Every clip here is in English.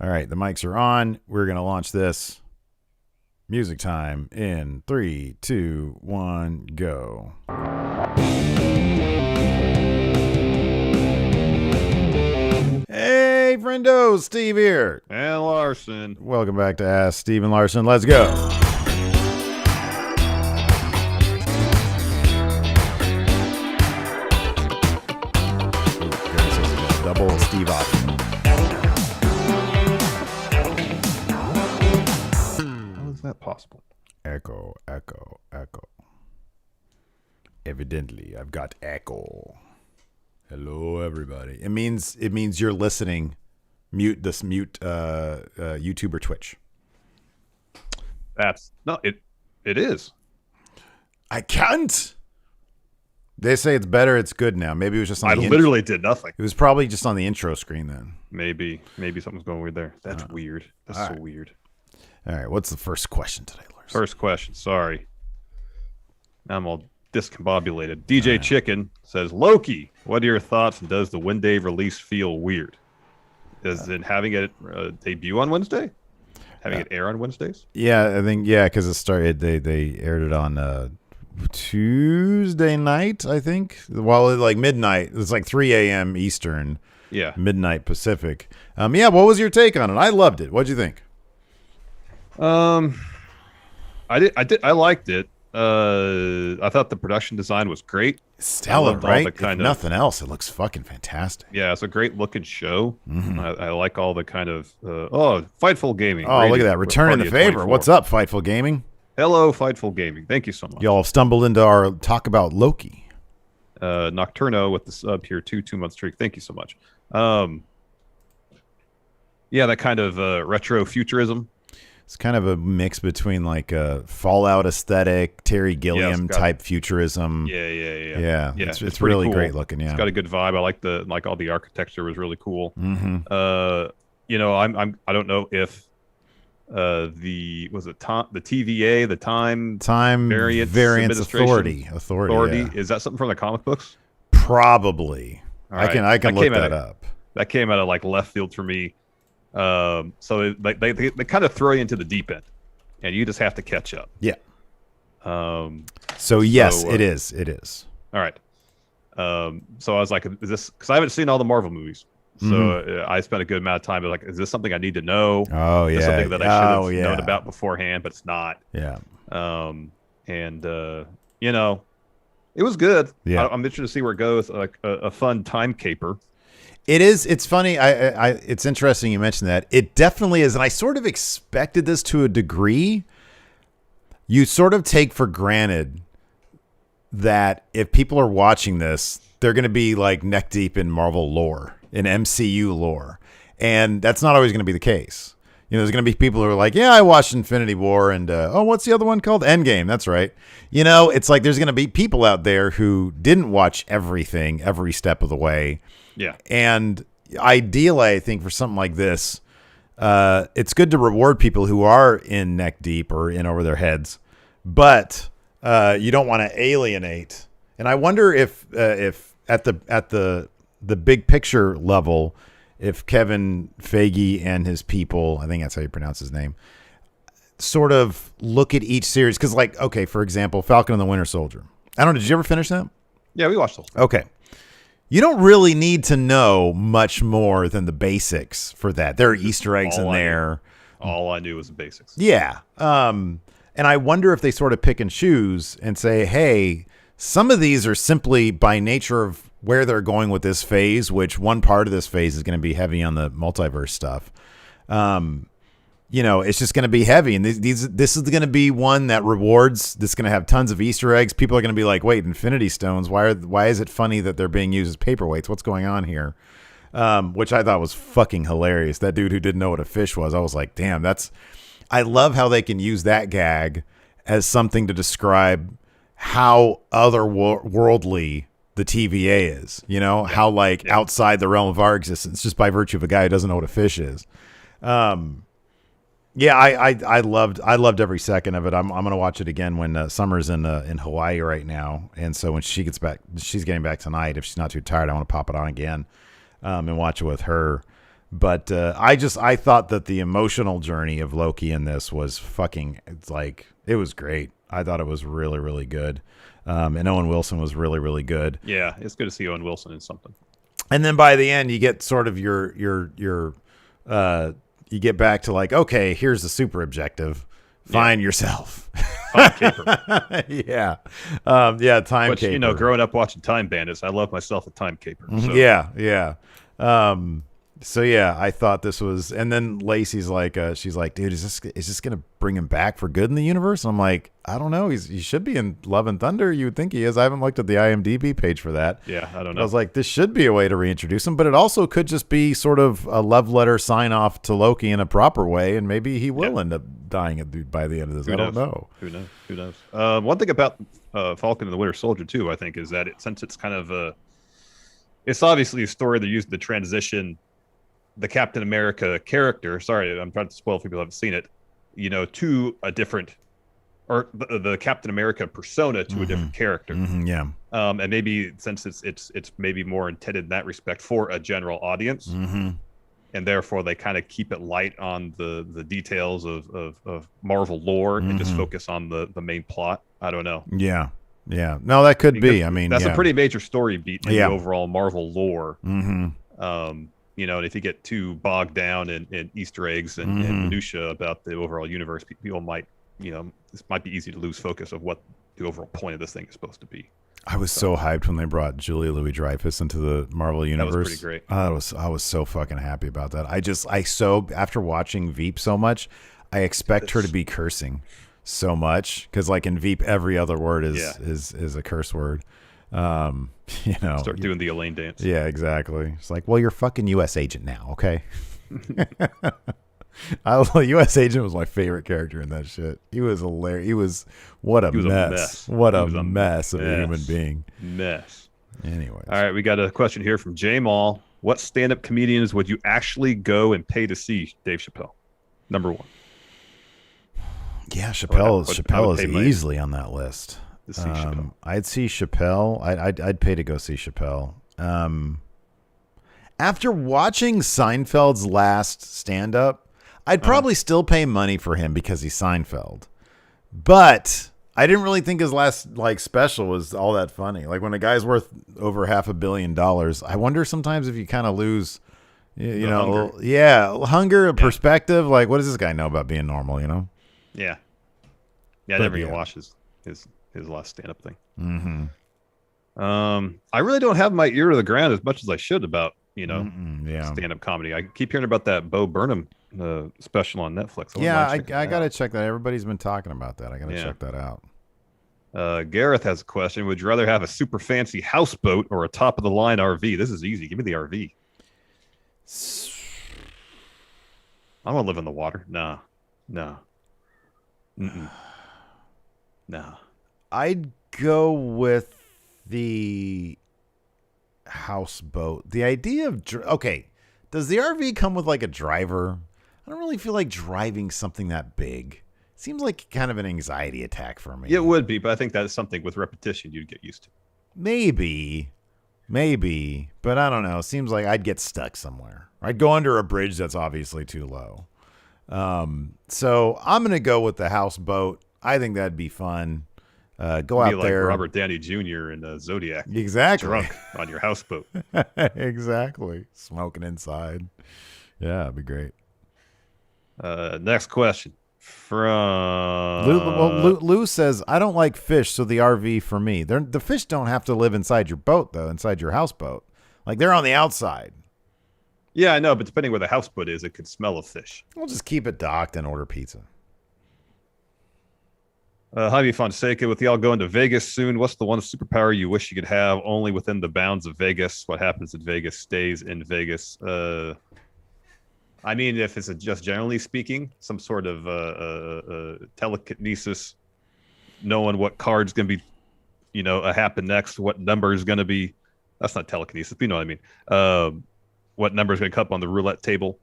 All right, the mics are on. We're going to launch this. Music time in 3, 2, 1, go. Hey, friendo, Steve here. And Larson. Welcome back to Ask Steve and Larson. Let's go. Double Steve option. How is that possible? Echo, echo, echo. Evidently, I've got echo. Hello, everybody. It means you're listening. Mute YouTube or Twitch. It is. I can't. They say it's better. It's good now. Maybe it was just on the literally did nothing. It was probably just on the intro screen then. Maybe something's going weird there. That's weird. That's so weird. All right. What's the first question today, Larson? First question. Sorry. I'm all discombobulated. DJ Chicken says, Loki, what are your thoughts, and does the Wednesday release feel weird? Is it having it debut on Wednesday? Having it air on Wednesdays? Yeah, I think, because it started, they aired it on Tuesday night, I think. Well, like midnight. It's like 3 a.m. Eastern. Yeah. Midnight Pacific. What was your take on it? I loved it. What'd you think? I liked it. I thought the production design was great. Stellar, right? If nothing else, it looks fucking fantastic. Yeah, it's a great looking show. Mm-hmm. I like all the kind of Fightful Gaming. Oh, look at that, returning the favor. What's up, Fightful Gaming? Hello, Fightful Gaming. Thank you so much. Y'all stumbled into our talk about Loki. Nocturno with the sub here, 2-month streak. Thank you so much. Yeah, that kind of retro futurism. It's kind of a mix between like a Fallout aesthetic, Terry Gilliam type futurism. Yeah. It's really cool. Great looking. Yeah, it's got a good vibe. I like all the architecture was really cool. Mm-hmm. I don't know if the TVA, the time variance authority. Yeah. Is that something from the comic books? Probably. I can look that up. That came out of like left field for me. So they kind of throw you into the deep end, and you just have to catch up. Yeah. So yes, it is. All right. So I was like, is this, because I haven't seen all the Marvel movies, so I spent a good amount of time like, is this something I need to know? Oh yeah. Is this something that I should have known about beforehand, but it's not. Yeah. It was good. Yeah. I'm interested to see where it goes. Like a fun time caper. It is. It's funny. It's interesting you mentioned that. It definitely is. And I sort of expected this to a degree. You sort of take for granted that if people are watching this, they're going to be like neck deep in Marvel lore, in MCU lore. And that's not always going to be the case. There's going to be people who are like, yeah, I watched Infinity War and, what's the other one called? Endgame. That's right. It's like there's going to be people out there who didn't watch everything every step of the way. Yeah. And ideally, I think for something like this, it's good to reward people who are in neck deep or in over their heads, but you don't want to alienate. And I wonder if at the big picture level, if Kevin Feige and his people, I think that's how you pronounce his name, sort of look at each series. Because, like, okay, for example, Falcon and the Winter Soldier. I don't know. Did you ever finish that? Yeah, we watched those. Okay. You don't really need to know much more than the basics for that. There are Easter eggs in there. All I knew was the basics. Yeah. And I wonder if they sort of pick and choose and say, hey, some of these are simply by nature of where they're going with this phase, which one part of this phase is going to be heavy on the multiverse stuff. It's just going to be heavy. And this is going to be one that rewards. This is going to have tons of Easter eggs. People are going to be like, wait, Infinity Stones. Why is it funny that they're being used as paperweights? What's going on here? Which I thought was fucking hilarious. That dude who didn't know what a fish was. I was like, damn, I love how they can use that gag as something to describe how otherworldly the TVA is, how outside the realm of our existence, just by virtue of a guy who doesn't know what a fish is. I loved every second of it. I'm going to watch it again when Summer's in Hawaii right now. And so when she gets back, she's getting back tonight. If she's not too tired, I want to pop it on again, and watch it with her. But I thought that the emotional journey of Loki in this was fucking, it's like, it was great. I thought it was really, really good. And Owen Wilson was really, really good. Yeah, it's good to see Owen Wilson in something. And then by the end, you get sort of you get back to like, okay, here's the super objective. Find yourself. Time caper. Yeah. Time Which, caper. growing up watching Time Bandits, I love myself a time caper. So. Yeah. So yeah, I thought this was, and then Lacey's like, she's like, dude, is this gonna bring him back for good in the universe? And I'm like, I don't know. He should be in Love and Thunder. You would think he is. I haven't looked at the IMDb page for that. Yeah, I don't know. I was like, this should be a way to reintroduce him, but it also could just be sort of a love letter sign off to Loki in a proper way, and maybe he will end up dying by the end of this. I don't know. Who knows? One thing about Falcon and the Winter Soldier too, I think, is that since it's kind of it's obviously a story they're using to transition the Captain America character. Sorry, I'm trying to spoil if people haven't seen it. To a different, or the Captain America persona to a different character. Yeah. And maybe since it's maybe more intended in that respect for a general audience, and therefore they kind of keep it light on the details of Marvel lore and just focus on the main plot. I don't know. Yeah. No, that could be. I mean, that's a pretty major story beat in the overall Marvel lore. And if you get too bogged down in Easter eggs and minutia about the overall universe, people might, this might be easy to lose focus of what the overall point of this thing is supposed to be. I was so hyped when they brought Julia Louis-Dreyfus into the Marvel universe. That was pretty great. I was so fucking happy about that. After watching Veep so much, I expect her to be cursing so much, because like in Veep, every other word is a curse word. Start doing the Elaine dance. Yeah, exactly. It's like, well, you're fucking U.S. agent now, okay? U.S. agent was my favorite character in that shit. He was hilarious. What a mess. What a mess of a human being. Mess. Anyways. All right, we got a question here from J Mall. What stand-up comedians would you actually go and pay to see Dave Chappelle? Number one. Yeah, Chappelle is easily on that list. I'd see Chappelle. I'd pay to go see Chappelle. After watching Seinfeld's last stand-up, I'd probably still pay money for him because he's Seinfeld. But I didn't really think his last special was all that funny. Like when a guy's worth over $500 million, I wonder sometimes if you kind of lose, hunger, perspective. Like, what does this guy know about being normal? Yeah. I never even watched his last stand-up thing. I really don't have my ear to the ground as much as I should about stand-up comedy. I keep hearing about that Bo Burnham special on Netflix. I gotta check that. Everybody's been talking about that. I gotta check that out. Gareth has a question. Would you rather have a super fancy houseboat or a top-of-the-line RV? This is easy. Give me the RV. I want to live in the water. No. No. I'd go with the houseboat. The idea of does the RV come with like a driver? I don't really feel like driving something that big. Seems like kind of an anxiety attack for me. It would be, but I think that is something with repetition you'd get used to. Maybe, but I don't know. Seems like I'd get stuck somewhere. I'd go under a bridge that's obviously too low. So I'm gonna go with the houseboat. I think that'd be fun. Go out there, Robert Downey Jr. in Zodiac. Exactly. Drunk on your houseboat. Exactly. Smoking inside. Yeah, it'd be great. Next question from Lou says, I don't like fish, so the RV for me. The fish don't have to live inside your boat, though, inside your houseboat. Like, they're on the outside. Yeah, I know, but depending where the houseboat is, it could smell of fish. We'll just keep it docked and order pizza. Jaime Fonseca, with y'all going to Vegas soon, what's the one superpower you wish you could have only within the bounds of Vegas? What happens in Vegas stays in Vegas. I mean, if it's just generally speaking, some sort of telekinesis, knowing what card's going to be, happen next, what number is going to be. That's not telekinesis, but you know what I mean. What number is going to come up on the roulette table.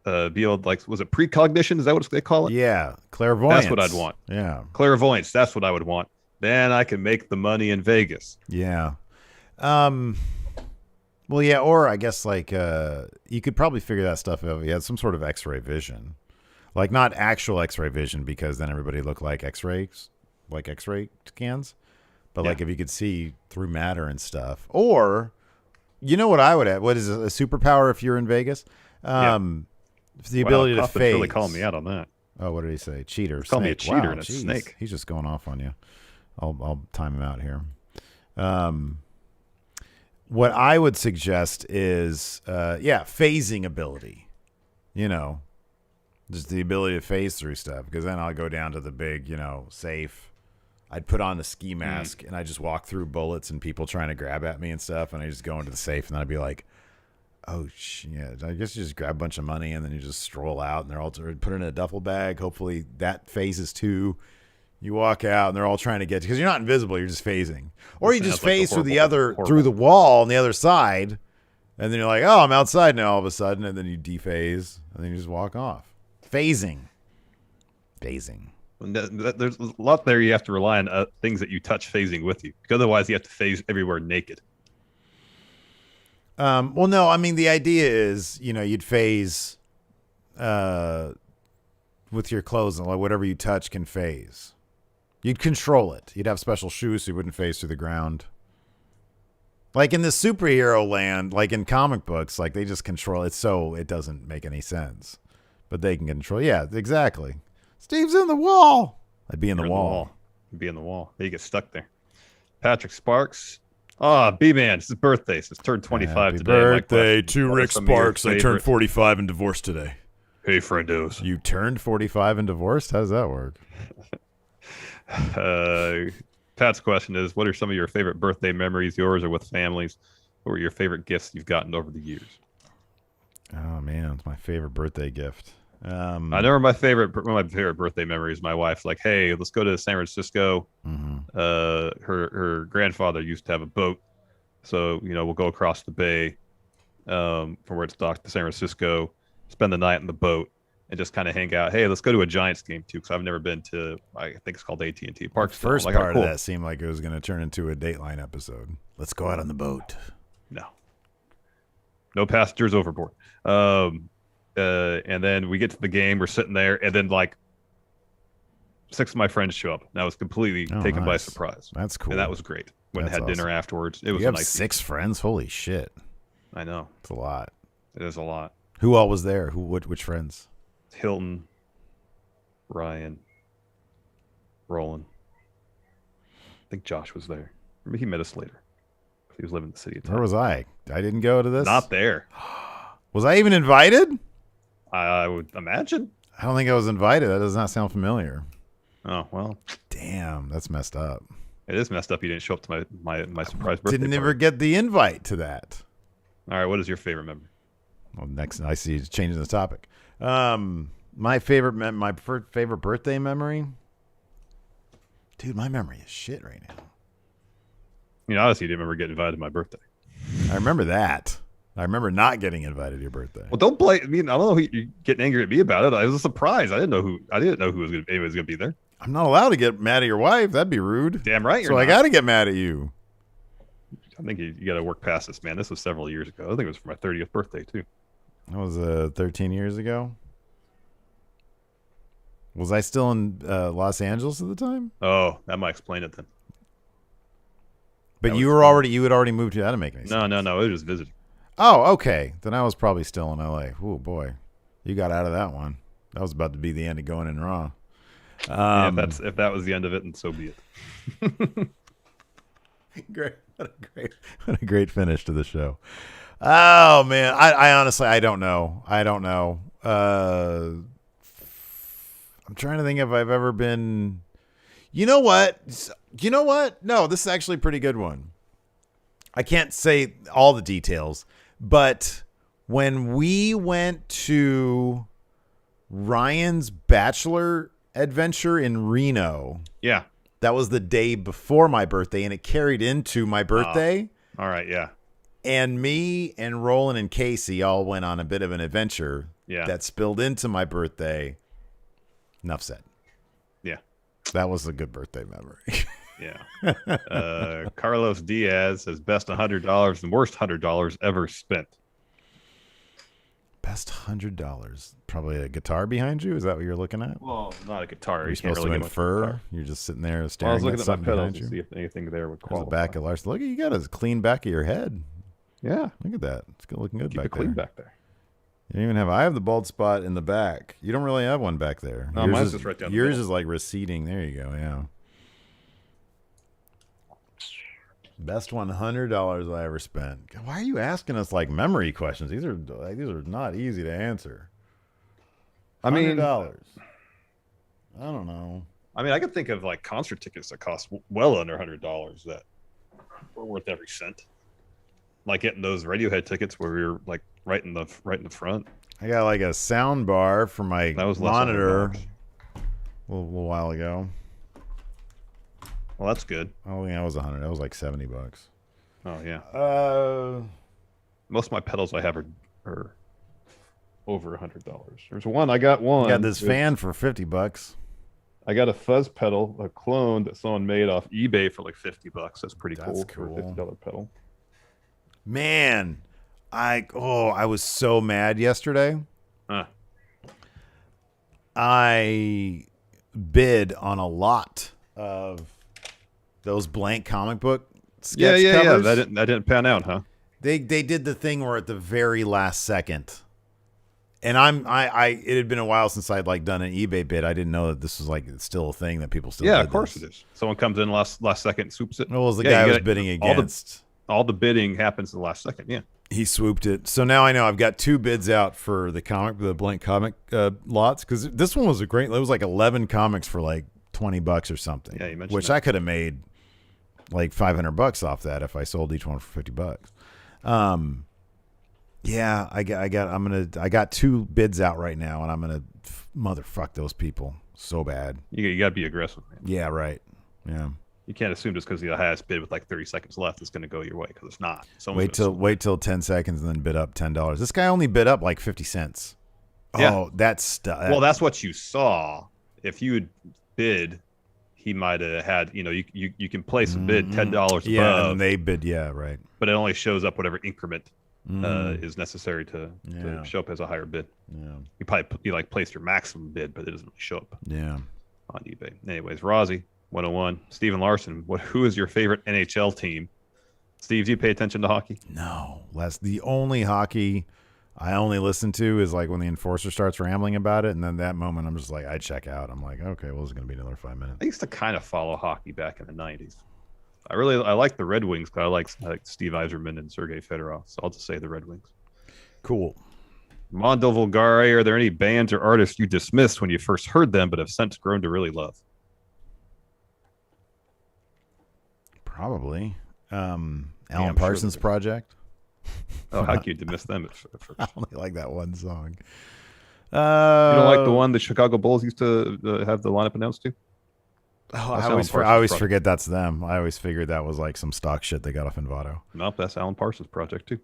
Be able to, was it precognition? Is that what they call it? Yeah, clairvoyance. That's what I'd want. Yeah, clairvoyance. That's what I would want. Then I can make the money in Vegas. Yeah. Well, yeah, or I guess like you could probably figure that stuff out if you had some sort of X-ray vision, like not actual X-ray vision because then everybody looked like X-rays, like X-ray scans, but like if you could see through matter and stuff, or you know what I would add? What is a superpower if you're in Vegas? The ability to phase. Really calling me out on that. Oh, what did he say? Cheater. Call me a cheater and a geez. snake. He's just going off on you. I'll time him out here. What I would suggest is, phasing ability. You know, just the ability to phase through stuff. Because then I'll go down to the big, safe. I'd put on the ski mask and I just walk through bullets and people trying to grab at me and stuff. And I just go into the safe and then I'd be like, oh, yeah, I guess you just grab a bunch of money and then you just stroll out and they're all put it in a duffel bag. Hopefully that phases too. You walk out and they're all trying to get you because you're not invisible. You're just phasing, or you just phase through through the wall on the other side, and then you're like, oh, I'm outside now all of a sudden, and then you dephase and then you just walk off. Phasing. There's a lot there. You have to rely on things that you touch phasing with you, because otherwise you have to phase everywhere naked. Well, no, I mean the idea is you'd phase with your clothes and like whatever you touch can phase. You'd control it. You'd have special shoes so you wouldn't phase through the ground. Like in the superhero land, like in comic books, like they just control it so it doesn't make any sense. But they can control. Yeah, exactly. Steve's in the wall. I'd be in the wall. You'd be in the wall. You get stuck there. Patrick Sparks. B-Man, it's his birthday. So it's turned 25 Happy today. Birthday to Rick Sparks. I turned 45 and divorced today. Hey, friendos. You turned 45 and divorced? How does that work? Pat's question is, what are some of your favorite birthday memories, yours or with families? What were your favorite gifts you've gotten over the years? Oh, man, it's my favorite birthday gift. I know one of my favorite birthday memories. My wife's like, "Hey, let's go to San Francisco." Mm-hmm. Her grandfather used to have a boat, so we'll go across the bay from where it's docked to San Francisco, spend the night in the boat, and just kind of hang out. Hey, let's go to a Giants game too, because I've never been to. I think it's called AT&T Park. The first part of that seemed like it was going to turn into a Dateline episode. Let's go out on the boat. No passengers overboard. And then we get to the game. We're sitting there, and then like 6 of my friends show up. And I was completely taken by surprise. That's cool. And that was great. Went and had dinner afterwards. It was nice. 6 friends? Holy shit! I know. It's a lot. It is a lot. Who all was there? Which friends? Hilton, Ryan, Roland. I think Josh was there. Maybe he met us later. He was living in the city. Where was I? I didn't go to this. Not there. Was I even invited? I would imagine. I don't think I was invited. That does not sound familiar. Oh, well. Damn, that's messed up. It is messed up you didn't show up to my surprise birthday Didn't ever get the invite to that. All right, what is your favorite memory? Well, next, I see you changing the topic. My favorite birthday memory? Dude, my memory is shit right now. Honestly, you didn't remember getting invited to my birthday. I remember that. I remember not getting invited to your birthday. Well, don't blame. I don't know who you're getting angry at me about it. I was a surprise. I didn't know who was going to be there. I'm not allowed to get mad at your wife. That'd be rude. Damn right. I got to get mad at you. I think you got to work past this, man. This was several years ago. I think it was for my 30th birthday too. That was 13 years ago. Was I still in Los Angeles at the time? Oh, that might explain it then. But you had already moved here. That didn't make any sense. No. It was just visiting. Oh, okay. Then I was probably still in LA. Oh boy, you got out of that one. That was about to be the end of Going In Raw. If that was the end of it, and so be it. Great. What a great finish to the show. Oh man, I honestly I don't know. I'm trying to think if I've ever been. You know what? No, this is actually a pretty good one. I can't say all the details, but when we went to Ryan's bachelor adventure in Reno, that was the day before my birthday, and it carried into my birthday. All right, yeah. And me and Roland and Casey all went on a bit of an adventure that spilled into my birthday. Enough said. Yeah. That was a good birthday memory. Yeah. Carlos Diaz says best $100 and worst $100 ever spent. Best $100. Probably a guitar behind you. Is that what you're looking at? Well, not a guitar. Are you supposed to infer? You're just sitting there Well, I staring was looking at at my something pedals behind to you. see if anything there would There's qualify. the back of Larson. Look, you got a clean back of your head. Yeah. Look at that. It's looking good Keep back it clean there. back there. You don't even have. I have the bald spot in the back. You don't really have one back there. No, mine's just right down the Yours middle. is like receding. There you go. Yeah. Best $100 I ever spent. God, why are you asking us like memory questions? These are not easy to answer. I mean, $100. I don't know. I mean, I could think of like concert tickets that cost well under $100 that were worth every cent. Like getting those Radiohead tickets where we were like right in the front. I got like a sound bar for my That was less than monitor $100. a little while ago. Well, that's good. Oh yeah, that was $100. That was like $70. Oh yeah. Uh, Most of my pedals I have are over $100. There's one. I got one. I got this fan for $50. I got a fuzz pedal, a clone that someone made off eBay for like $50. That's pretty That's cool for a cool. $50 pedal. Man, I was so mad yesterday. Huh. I bid on a lot of those blank comic book sketch covers. That didn't pan out, huh? They did the thing where at the very last second, and it had been a while since I'd like done an eBay bid. I didn't know that this was like still a thing that people still. Yeah, did of course this. it is. Someone comes in last second, swoops it. Well, it was the Yeah, guy I you was gotta- bidding against. All the bidding happens in the last second. Yeah. He swooped it. So now I know I've got 2 bids out for the blank comic lots, because this one was it was like 11 comics for like $20 or something. Yeah, you mentioned which that. I could have made like $500 off that if I sold each one for $50. Yeah, I got 2 bids out right now, and I'm gonna motherfuck those people so bad. You got to be aggressive, man. Yeah, right. Yeah. You can't assume just because the highest bid with like 30 seconds left is going to go your way, because it's not. Wait till 10 seconds and then bid up $10. This guy only bid up like 50 cents. Yeah. Oh, that's Well, that's what you saw. If you had bid, he might have had. You can place a bid $10 yeah, above, and they bid. Yeah, right. but it only shows up whatever increment is necessary to Yeah. show up as a higher bid. Yeah. You probably like placed your maximum bid, but it doesn't really show up Yeah. on eBay. Anyways, Rozzy 101, Steven Larson. Who is your favorite NHL team? Steve, do you pay attention to hockey? No, the only hockey I only listen to is like when the enforcer starts rambling about it, and then that moment I'm just like, I check out. I'm like, okay, well, it's gonna be another 5 minutes. I used to kind of follow hockey back in the 90s. I like the Red Wings because I like Steve Yzerman and Sergei Fedorov, so I'll just say the Red Wings. Cool. Mondo Vulgare, are there any bands or artists you dismissed when you first heard them but have since grown to really love? Probably. Alan I'm Parsons sure Project. Oh, how could you dismiss them at first? I only like that one song. You don't like the one the Chicago Bulls used to have the lineup announced to? Oh, That's I Alan always Parsons forget that's them. I always figured that was like some stock shit they got off Envato. Nope, that's Alan Parsons Project too.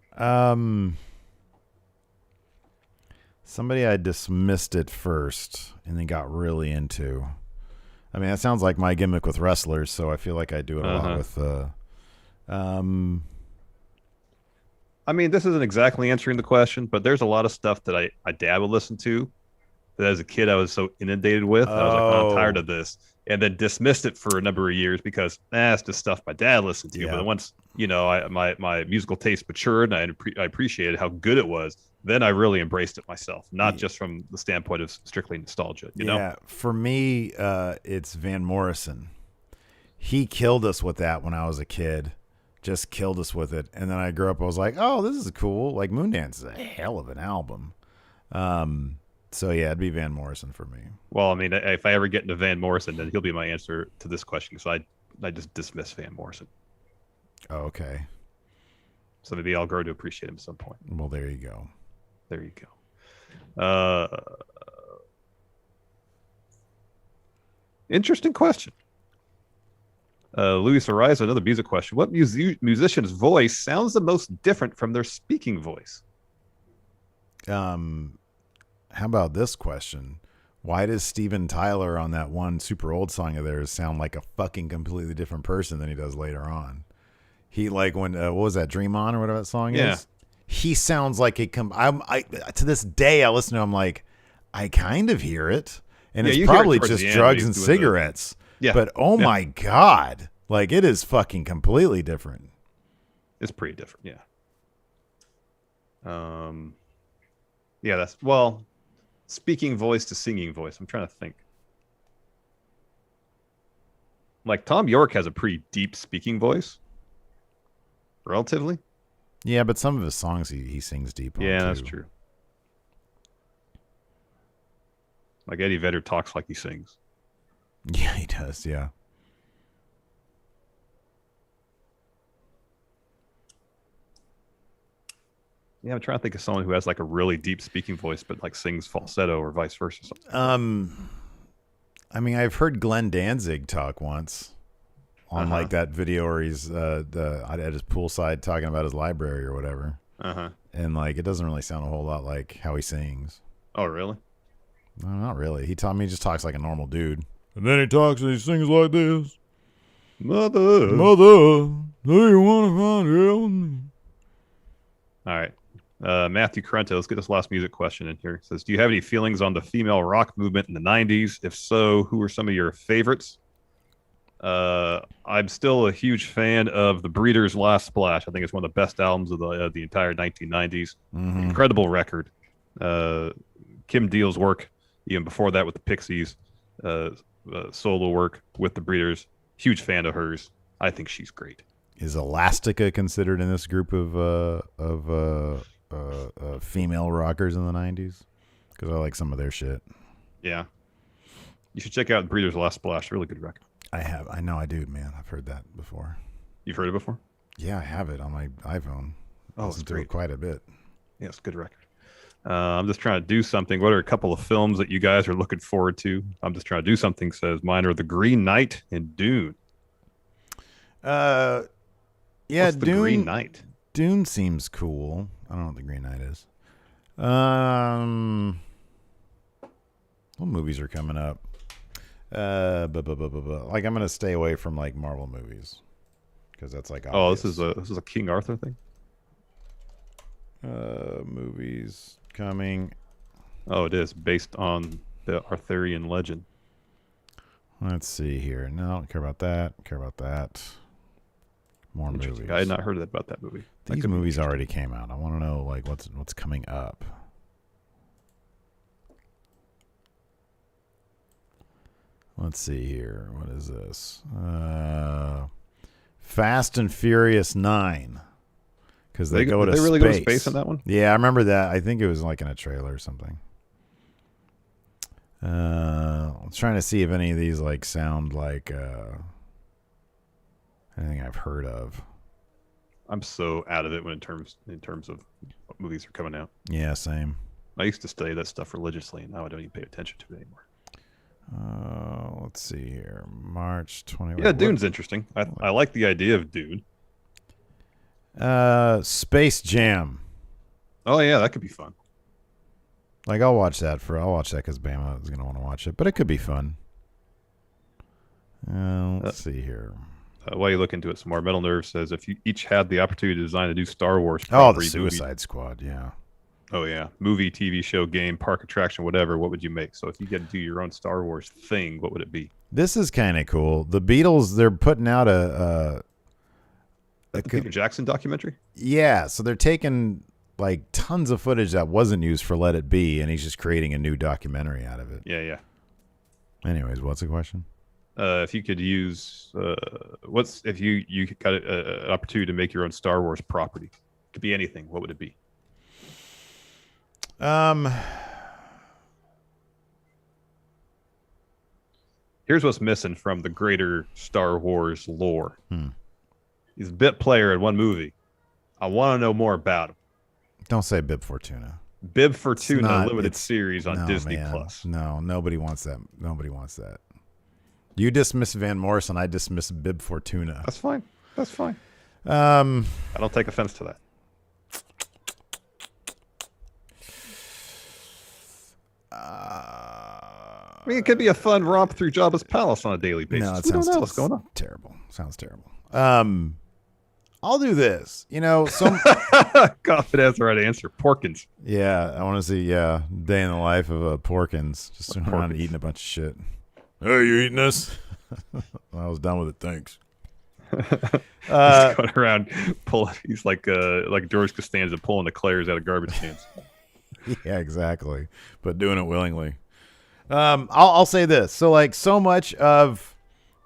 Somebody I dismissed at first and then got really into. I mean, that sounds like my gimmick with wrestlers, so I feel like I do it a lot with. I mean, this isn't exactly answering the question, but there's a lot of stuff that my dad would listen to that as a kid I was so inundated with. I was like, oh, I'm tired of this. And then dismissed it for a number of years because it's just stuff my dad listened to. Yeah. But once, my musical taste matured and I appreciated how good it was, then I really embraced it myself, not just from the standpoint of strictly nostalgia. You know? For me, it's Van Morrison. He killed us with that when I was a kid. Just killed us with it. And then I grew up, I was like, oh, this is cool. Like Moondance is a hell of an album. So yeah, it'd be Van Morrison for me. Well, I mean, if I ever get into Van Morrison, then he'll be my answer to this question. So I just dismiss Van Morrison. Oh, okay. So maybe I'll grow to appreciate him at some point. Well, there you go. There you go. Interesting question. Luis Ariza, another music question. What musician's voice sounds the most different from their speaking voice? How about this question? Why does Steven Tyler on that one super old song of theirs sound like a fucking completely different person than he does later on? He like when what was that, Dream On or whatever that song is? He sounds like a I to this day I listen to him like I kind of hear it, and it's probably just drugs and cigarettes. But my God, like it is fucking completely different. It's pretty different, yeah. That's speaking voice to singing voice. I'm trying to think. Like Tom York has a pretty deep speaking voice, relatively. Yeah, but some of his songs he sings deep on. Yeah, too. That's true. Like Eddie Vedder talks like he sings. Yeah, he does. Yeah. Yeah, I'm trying to think of someone who has like a really deep speaking voice, but like sings falsetto or vice versa. I mean, I've heard Glenn Danzig talk once on like that video where he's at his poolside talking about his library or whatever. And like, it doesn't really sound a whole lot like how he sings. Oh, really? No, not really. He just talks like a normal dude. And then he talks and he sings like this. Mother, do you want to find out with me? All right. Matthew Corrente, let's get this last music question in here. It says, do you have any feelings on the female rock movement in the 90s? If so, who are some of your favorites? I'm still a huge fan of The Breeders' Last Splash. I think it's one of the best albums of the entire 1990s. Incredible record. Kim Deal's work, even before that with the Pixies, solo work with the Breeders. Huge fan of hers. I think she's great. Is Elastica considered in this group of female rockers in the 90s? Because I like some of their shit. Yeah. You should check out Breeders' Last Splash. Really good record. I know I do, man. I've heard that before. You've heard it before? Yeah, I have it on my iPhone. Oh, it's great. Quite a bit. Yeah, it's a good record. I'm just trying to do something. What are a couple of films that you guys are looking forward to? I'm just trying to do something. Says mine are The Green Knight and Dune. Yeah, What's The Green Knight? Dune seems cool. I don't know what The Green Knight is. What movies are coming up? Like I'm gonna stay away from like Marvel movies because that's like obvious. This is a King Arthur thing. Movies coming. Oh, it is based on the Arthurian legend. Let's see here. No, I don't care about that. Care about that. More movies. I had not heard about that movie. These movies already came out. I want to know like what's coming up. Let's see here. What is this? Fast and Furious 9. Because they go to space. They really go to space on that one? Yeah, I remember that. I think it was like in a trailer or something. I'm trying to see if any of these like sound like anything I've heard of. I'm so out of it in terms of what movies are coming out. Yeah, same. I used to study that stuff religiously, and now I don't even pay attention to it anymore. Let's see here. March 20. Yeah, Dune's interesting. I like the idea of Dune. Space Jam. Oh yeah, that could be fun. Like I'll watch that because Bama is gonna want to watch it, but it could be fun. Let's see here. While you look into it some more, Metal Nerve says if you each had the opportunity to design a new Star Wars the Suicide Squad, yeah. Oh yeah, movie, TV show, game, park attraction, whatever. What would you make? So if you get to do your own Star Wars thing, what would it be? This is kind of cool. The Beatles, they're putting out a Peter Jackson documentary. Yeah, so they're taking like tons of footage that wasn't used for Let It Be, and he's just creating a new documentary out of it. Yeah. Anyways, what's the question? If you could use if you got an opportunity to make your own Star Wars property, it could be anything. What would it be? Here's what's missing from the greater Star Wars lore. He's a bit player in one movie. I want to know more about him. Don't say Bib Fortuna. Bib Fortuna limited series on Disney Plus. No, nobody wants that. Nobody wants that. You dismiss Van Morrison. I dismiss Bib Fortuna. That's fine. I don't take offense to that. I mean, it could be a fun romp through Jabba's palace on a daily basis. No, it We don't sounds know what's going on. terrible. Sounds terrible. I'll do this. Some Confidence, the right answer. Porkins. yeah, I want to see day in the life of a Porkins, just sitting around Porkins. eating a bunch of shit. Hey, you eating this? I was done with it. Thanks. He's going around pulling. He's like George Costanza pulling the Claires out of garbage cans. Yeah, exactly. But doing it willingly. I'll say this. So like so much of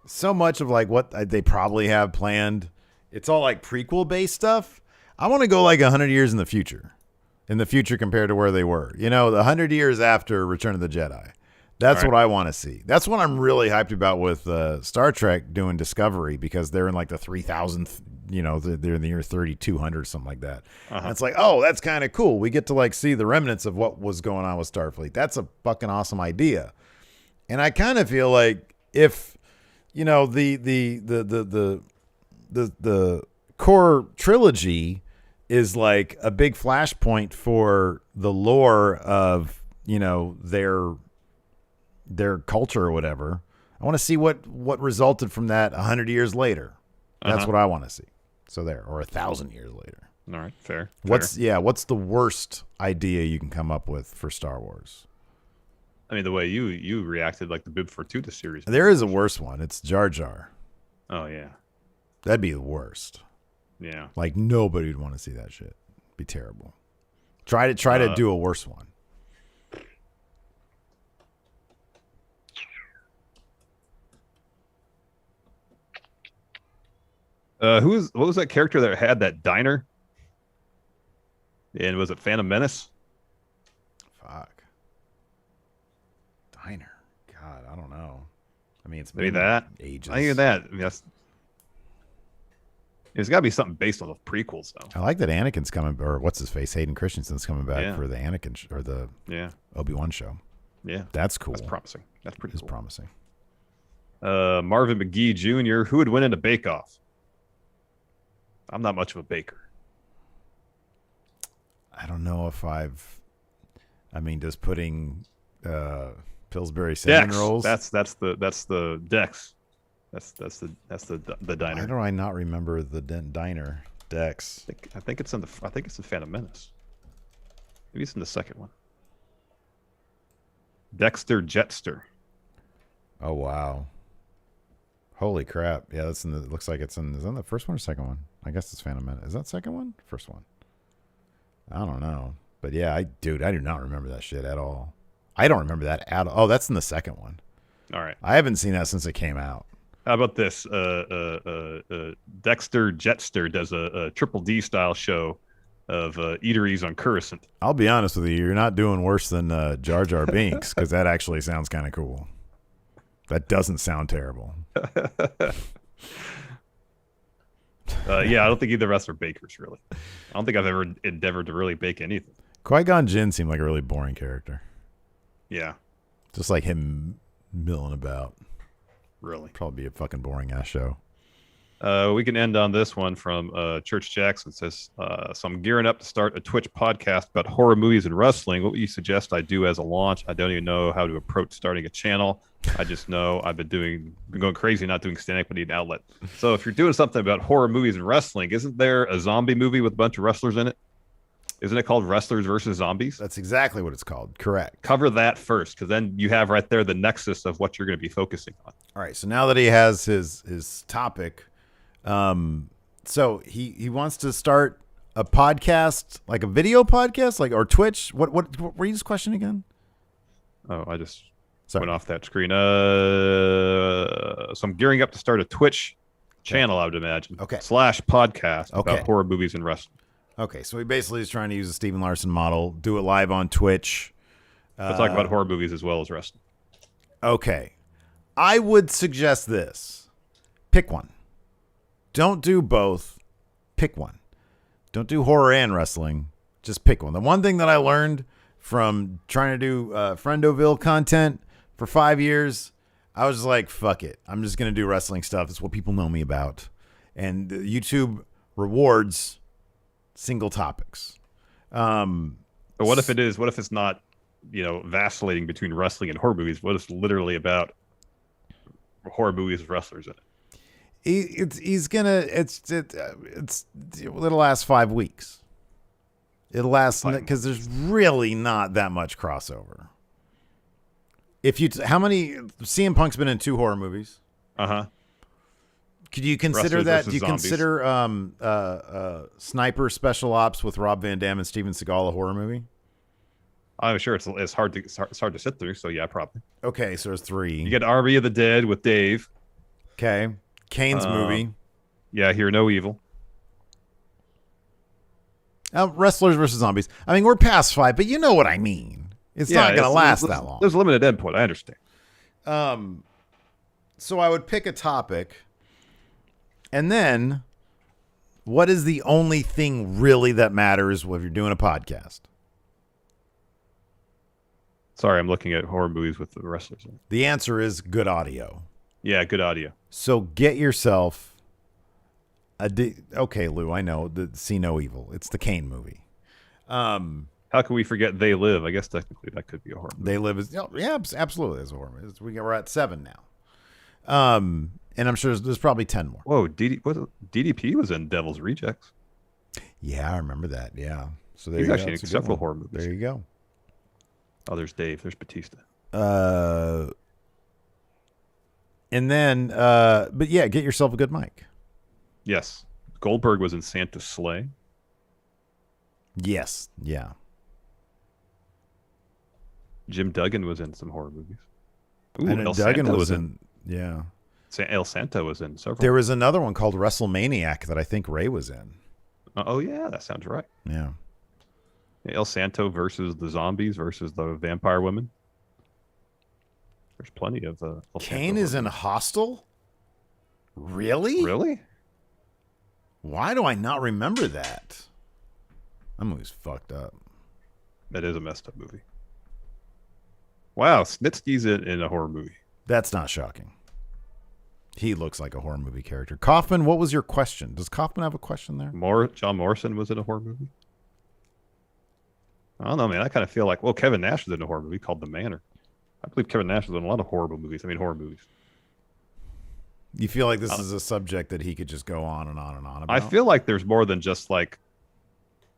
like what they probably have planned, it's all like prequel based stuff. I want to go like 100 years in the future compared to where they were. The 100 years after Return of the Jedi. That's what I want to see. That's what I'm really hyped about with Star Trek doing Discovery, because they're in like the 3000th, they're in the year 3200, something like that. And it's like, oh, that's kind of cool. We get to like see the remnants of what was going on with Starfleet. That's a fucking awesome idea. And I kind of feel like if, the core trilogy is like a big flashpoint for the lore of, their culture or whatever. I want to see what resulted from that 100 years later. That's what I want to see. So there, or 1,000 years later. All right, fair. What's the worst idea you can come up with for Star Wars? I mean, the way you reacted, like the Bib Fortuna series. There is a worse one. It's Jar Jar. Oh yeah, that'd be the worst. Yeah, like nobody would want to see that shit. It'd be terrible. Try to do a worse one. what was that character that had that diner? And was it Phantom Menace? Fuck. Diner. God, I don't know. I mean, it's Maybe been that. ages. I think of that. I mean, there's got to be something based on the prequels, though. I like that Anakin's coming, or what's his face, Hayden Christensen's coming back for the Anakin or the Obi-Wan show. Yeah, that's cool. That's promising. That's pretty cool. Promising. Marvin McGee Jr. Who would win in a bake-off? I'm not much of a baker. I don't know if just putting Pillsbury cinnamon rolls. That's the Dex. That's the diner. Why do I not remember the diner Dex? I think it's in the Phantom Menace. Maybe it's in the second one. Dexter Jetster. Oh wow. Holy crap. Yeah, that's in the looks like it's in is that the first one or second one? I guess it's Phantom Menace. Is that second one? First one. I don't know. But yeah, I do not remember that shit at all. I don't remember that at all. Oh, that's in the second one. All right. I haven't seen that since it came out. How about this? Dexter Jetster does a Triple D style show of eateries on Coruscant. I'll be honest with you. You're not doing worse than Jar Jar Binks, because that actually sounds kind of cool. That doesn't sound terrible. Yeah, I don't think either of us are bakers, really. I don't think I've ever endeavored to really bake anything. Qui-Gon Jinn seemed like a really boring character. Yeah. Just like him milling about. Really? Probably be a fucking boring ass show. We can end on this one from Church Jackson. It says, so I'm gearing up to start a Twitch podcast about horror movies and wrestling. What would you suggest I do as a launch? I don't even know how to approach starting a channel. I just know I've been going crazy not doing stand-up, but need an outlet. So if you're doing something about horror movies and wrestling, isn't there a zombie movie with a bunch of wrestlers in it? Isn't it called Wrestlers versus Zombies? That's exactly what it's called. Correct. Cover that first, because then you have right there the nexus of what you're going to be focusing on. All right. So now that he has his topic, so he wants to start a podcast, like a video podcast, like or Twitch. What were you just question again? Oh, I just went off that screen. So I'm gearing up to start a Twitch channel, I would imagine. Okay. / podcast about horror movies and wrestling. Okay, so he basically is trying to use the Stephen Larson model, do it live on Twitch. We'll talk about horror movies as well as wrestling. Okay. I would suggest this. Pick one. Don't do both. Pick one. Don't do horror and wrestling. Just pick one. The one thing that I learned from trying to do Friendoville content for 5 years, I was just like, fuck it. I'm just going to do wrestling stuff. It's what people know me about. And YouTube rewards single topics. But what if it's not vacillating between wrestling and horror movies. What is literally about horror movies with wrestlers in it. It'll last 5 weeks. It'll last because there's really not that much crossover. How many CM Punk's been in 2 horror movies? Could you consider that? Do you consider Sniper Special Ops with Rob Van Dam and Steven Seagal a horror movie? I'm sure it's hard to sit through. So yeah, probably. Okay, so there's 3. You get Army of the Dead with Dave. Okay, Kane's movie. Yeah, Hear No Evil. Wrestlers versus Zombies. I mean, we're past 5, but you know what I mean. It's not going to last that long. There's limited input. I understand. So I would pick a topic, and then what is the only thing really that matters if you're doing a podcast? Sorry, I'm looking at horror movies with the wrestlers. The answer is good audio. Yeah, good audio. So get yourself okay, Lou, I know. See No Evil. It's the Kane movie. How can we forget They Live? I guess technically that could be a horror movie. They Live is absolutely is a horror movie. We're at 7 now. And I'm sure there's probably 10 more. Whoa, DDP was in Devil's Rejects. Yeah, I remember that. Yeah. So he's actually in several horror movies. There you go. Oh, there's Dave. There's Batista. And then, but yeah, get yourself a good mic. Yes. Goldberg was in Santa's Sleigh. Yes. Yeah. Jim Duggan was in some horror movies. Ooh, and Duggan was in. Yeah. El Santo was in several. There was another one called WrestleManiac that I think Ray was in. Oh, yeah. That sounds right. Yeah. El Santo versus the zombies versus the vampire women. There's plenty of Kane is in Hostel? Really? Really? Why do I not remember that? That movie's fucked up. That is a messed up movie. Wow, Snitsky's in a horror movie. That's not shocking. He looks like a horror movie character. Kaufman, what was your question? Does Kaufman have a question there? John Morrison was in a horror movie. I don't know, man. I kind of feel like, Kevin Nash was in a horror movie called The Manor. I believe Kevin Nash was in a lot of horror movies. You feel like this is a subject that he could just go on and on and on about? I feel like there's more than just like,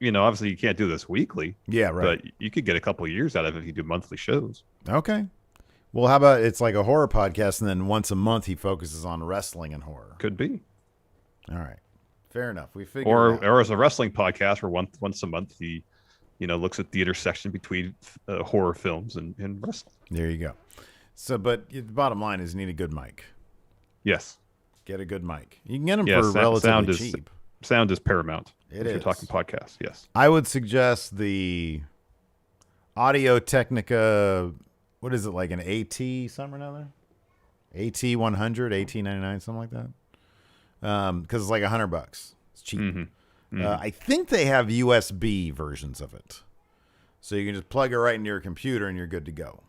obviously you can't do this weekly. Yeah, right. But you could get a couple of years out of it if you do monthly shows. Okay. Well, how about it's like a horror podcast, and then once a month he focuses on wrestling and horror? Could be. All right. Fair enough. We figured or as a wrestling podcast where once a month he looks at the intersection between horror films and wrestling. There you go. So, but the bottom line is you need a good mic. Yes. Get a good mic. You can get them for relatively cheap. Sound is paramount. If you're talking podcasts, yes. I would suggest the Audio Technica, what is it, like an AT something or another? AT 100, AT 99, something like that. Because it's like $100. It's cheap. Mm-hmm. I think they have USB versions of it. So you can just plug it right into your computer and you're good to go.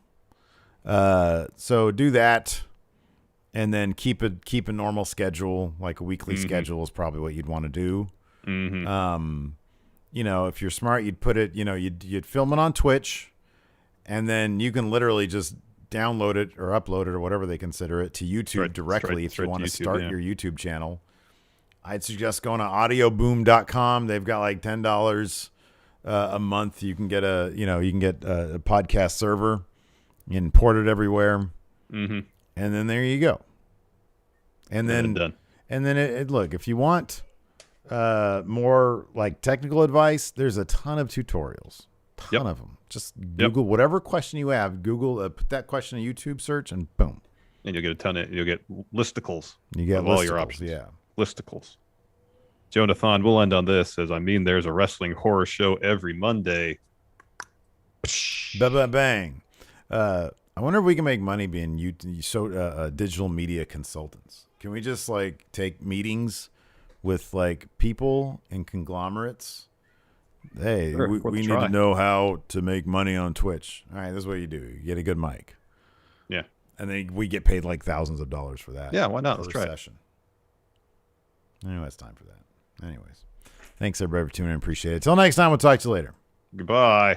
So do that. And then keep a normal schedule, like a weekly schedule is probably what you'd want to do. Mm-hmm. If you're smart, you'd put it, you'd film it on Twitch, and then you can literally just download it or upload it or whatever they consider it to YouTube directly if you want to start your YouTube channel. I'd suggest going to audioboom.com. They've got like $10 a month. You can get a podcast server and port it everywhere. Mm-hmm. And then there you go. And then done. And then look, if you want more like technical advice, there's a ton of tutorials. Ton of them. Just Google whatever question you have. Google, put that question in a YouTube search, and boom. And you'll get listicles. You get all your options. Yeah. Listicles. Jonathan, we'll end on this. Says, there's a wrestling horror show every Monday. Bang. I wonder if we can make money being digital media consultants. Can we just like take meetings with like people and conglomerates? Hey, sure, we need to know how to make money on Twitch. All right, this is what you do. You get a good mic. Yeah. And then we get paid like thousands of dollars for that. Yeah, why not? Let's try session. Anyway, it's time for that. Anyways, thanks everybody for tuning in. Appreciate it. Till next time, we'll talk to you later. Goodbye.